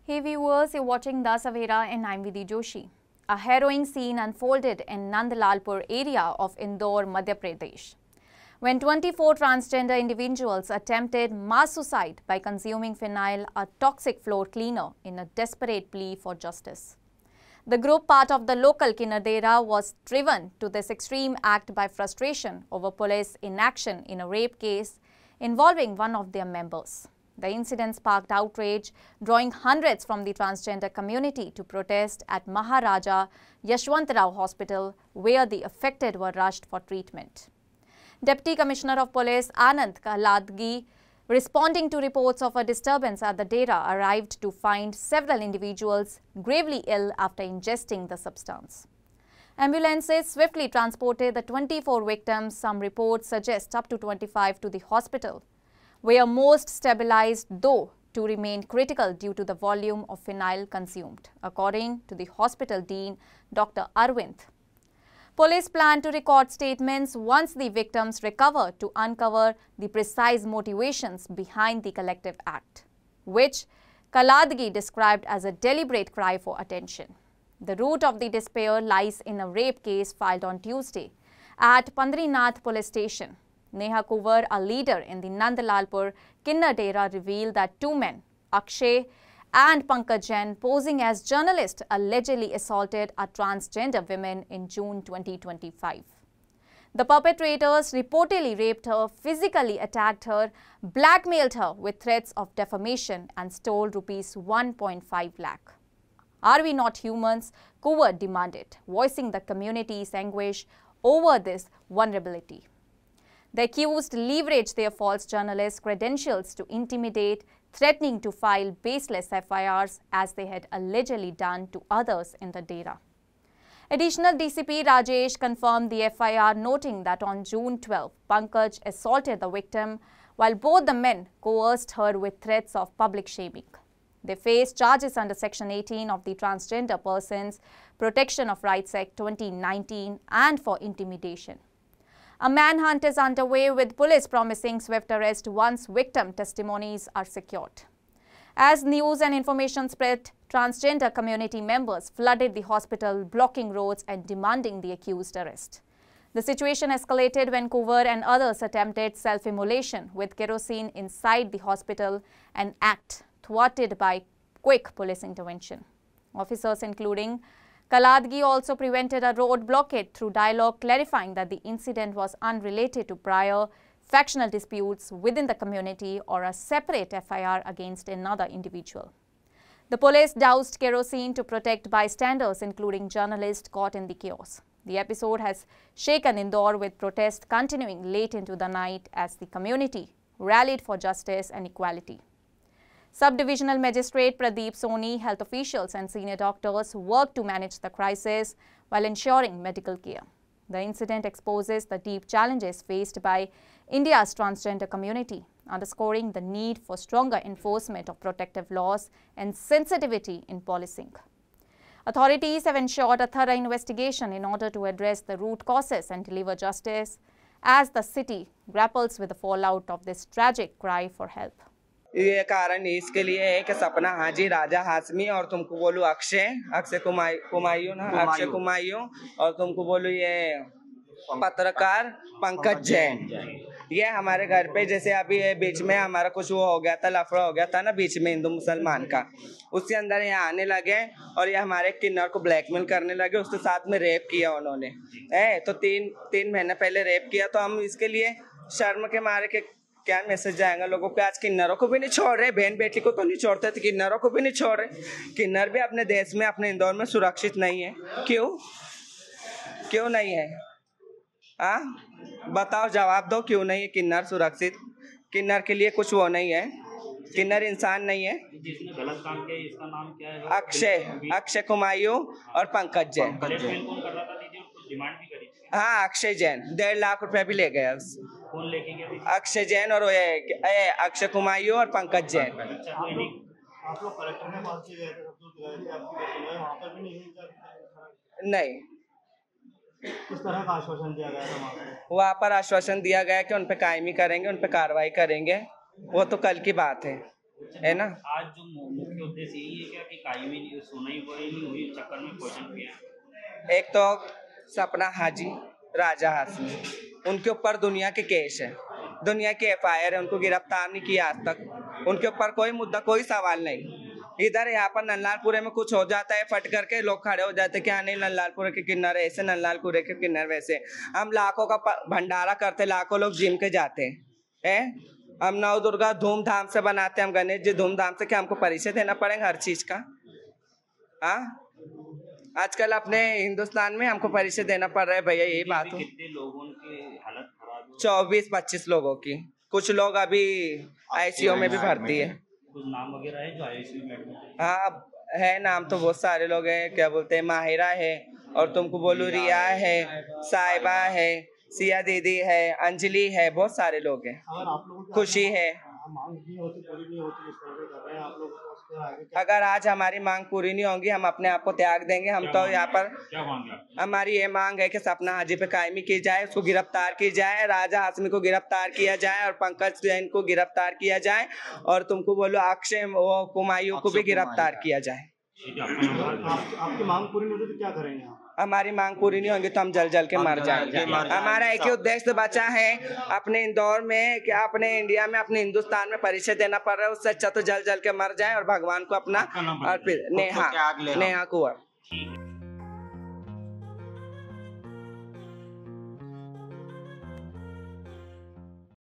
Hey viewers, you're watching Da Savera and I'm Vidhi Joshi. A harrowing scene unfolded in Nandalalpur area of Indore, Madhya Pradesh, when 24 transgender individuals attempted mass suicide by consuming phenyl, a toxic floor cleaner, in a desperate plea for justice. The group, part of the local Kinnardera, was driven to this extreme act by frustration over police inaction in a rape case involving one of their members. The incident sparked outrage, drawing hundreds from the transgender community to protest at Maharaja Yashwantrao Hospital, where the affected were rushed for treatment. Deputy Commissioner of Police Anand Kaladgi, responding to reports of a disturbance at the Dera, arrived to find several individuals gravely ill after ingesting the substance. Ambulances swiftly transported the 24 victims. Some reports suggest up to 25 to the hospital, where most stabilized, though two remained critical due to the volume of phenyl consumed, according to the hospital dean, Dr. Arvind. Police plan to record statements once the victims recover to uncover the precise motivations behind the collective act, which Kaladgi described as a deliberate cry for attention. The root of the despair lies in a rape case filed on Tuesday at Pandrinath Police Station. Neha Kuvar, a leader in the Nandalalpur Kinnardera, revealed that two men, Akshay and Pankaj Jain, posing as journalists, allegedly assaulted a transgender woman in June 2025. The perpetrators reportedly raped her, physically attacked her, blackmailed her with threats of defamation and stole rupees 1.5 lakh. Are we not humans? Kuvar demanded, voicing the community's anguish over this vulnerability. The accused leveraged their false journalist credentials to intimidate, threatening to file baseless FIRs as they had allegedly done to others in the Dera. Additional DCP Rajesh confirmed the FIR, noting that on June 12, Pankaj assaulted the victim while both the men coerced her with threats of public shaming. They face charges under Section 18 of the Transgender Persons Protection of Rights Act 2019 and for intimidation. A manhunt is underway, with police promising swift arrest once victim testimonies are secured. As news and information spread, transgender community members flooded the hospital, blocking roads and demanding the accused arrest. The situation escalated when Kuvar and others attempted self-immolation with kerosene inside the hospital, an act thwarted by quick police intervention. Officers, including Kaladgi, also prevented a road blockade through dialogue, clarifying that the incident was unrelated to prior factional disputes within the community or a separate FIR against another individual. The police doused kerosene to protect bystanders, including journalists caught in the chaos. The episode has shaken Indore, with protests continuing late into the night as the community rallied for justice and equality. Sub-Divisional Magistrate Pradeep Soni, health officials and senior doctors worked to manage the crisis while ensuring medical care. The incident exposes the deep challenges faced by India's transgender community, underscoring the need for stronger enforcement of protective laws and sensitivity in policing. Authorities have ensured a thorough investigation in order to address the root causes and deliver justice as the city grapples with the fallout of this tragic cry for help. ये कारण इसके लिए है कि सपना हाजी, राजा हाशमी, और तुमको बोलूं अक्षय कुमायूं ना, अक्षय कुमायूं, और तुमको बोलूं ये पत्रकार पंकज जैन। ये हमारे घर पे, जैसे अभी ये बीच में हमारा कुछ वो हो गया था, लफड़ा हो गया था ना बीच में हिंदू मुसलमान का, उसके अंदर ये आने लगे और ये हमारे किन्नर को ब्लैकमेल करने लगे। उसके साथ में रेप किया उन्होंने, तो तीन महीने पहले रेप किया। तो हम इसके लिए शर्म के मारे के क्या मैसेज जाएगा लोगों को? आज किन्नरों को भी नहीं छोड़ रहे, बहन बेटी को तो नहीं छोड़ते थे, किन्नरों को भी नहीं छोड़ रहे। किन्नर भी अपने देश में, अपने इंदौर में सुरक्षित नहीं है। क्यों नहीं है? बताओ, जवाब दो, क्यों नहीं है किन्नर सुरक्षित? किन्नर के लिए कुछ वो नहीं है, किन्नर इंसान नहीं है। जिसने गलत काम किया, इसका नाम क्या है? अक्षय कुमायूं और पंकज जैन। कौन कर रहा था दीदी? डिमांड भी करी? हाँ, अक्षय जैन 1.5 लाख रुपया भी ले गया। कौन लेके गया? अक्षय जैन और अक्षय कुमायूं और पंकज जैन। आप लोग कलेक्टर के पास गए थे, वहाँ पर भी नहीं। किस तरह का आश्वासन दिया गया था वहाँ पर? आश्वासन दिया गया कि उन पे कायमी करेंगे, उन पे कार्रवाई करेंगे। वो तो कल की बात है। है ना। आज जो मुख्य उद्देश्य यही है क्या कि कायमी नहीं सुनवाई नहीं हुई, इस चक्कर में क्वेश्चन किया? एक तो सपना हाजी, राजा हाशमी, उनके ऊपर दुनिया के केस है, दुनिया की एफआईआर है, उनको गिरफ्तार नहीं किया आज तक, उनके ऊपर कोई मुद्दा कोई सवाल नहीं। इधर यहाँ पर नल्लालपुरे में कुछ हो जाता है, फट करके लोग खड़े हो जाते हैं कि हाँ नहीं नल्लालपुरे के किन्नर ऐसे, नल्लालपुरे के किन्नर वैसे। हम लाखों का भंडारा करते, लाखों लोग जिम के जाते हैं। हम नव दुर्गा धूमधाम से बनाते हैं, हम गणेश जी धूमधाम से, क्या हमको परिचय देना पड़ेगा हर चीज का? हाँ, आजकल अपने हिंदुस्तान में हमको परिचय देना पड़ रहा है भैया, यही बात हो। कितने लोगों की हालत खराब है? 24-25 लोगों की, कुछ लोग अभी आईसीयू में भी भर्ती है। कुछ नाम वगैरह है जो आईसीयू में एडमिट है? हाँ है, नाम तो बहुत सारे लोग हैं, क्या बोलते हैं, माहिरा है, और तुमको बोलू रिया है, साहिबा है, सिया दीदी है, अंजलि है, बहुत सारे लोग हैं, अगर आप लोगों की खुशी है। मांग नहीं होती, पूरी नहीं होती, इस तरह कर रहे हैं आप लोग, तो उसके आगे क्या? अगर आज हमारी मांग पूरी नहीं होगी, हम अपने आप को त्याग देंगे। हम तो यहाँ पर क्या मांगे आप? हमारी ये मांग है कि सपना हाजी पे कायमी की जाए, उसको गिरफ्तार की जाए, राजा हाशमी को गिरफ्तार किया जाए, और पंकज जैन को गिरफ्तार किया जाए, और तुमको बोलो अक्षय कुमायूं को भी गिरफ्तार किया जाए। आपकी मांग पूरी नहीं होती तो क्या करेंगे आप? हमारी मांग पूरी नहीं होगी तो हम जल जल के मर जाएंगे। हमारा एक ही उद्देश्य बचा है अपने इंदौर में, क्या अपने इंडिया में, अपने हिंदुस्तान में परिचय देना पड़ रहा है, उससे अच्छा तो जल जल के मर जाए और भगवान को अपना अर्पित। नेहा कुंवर।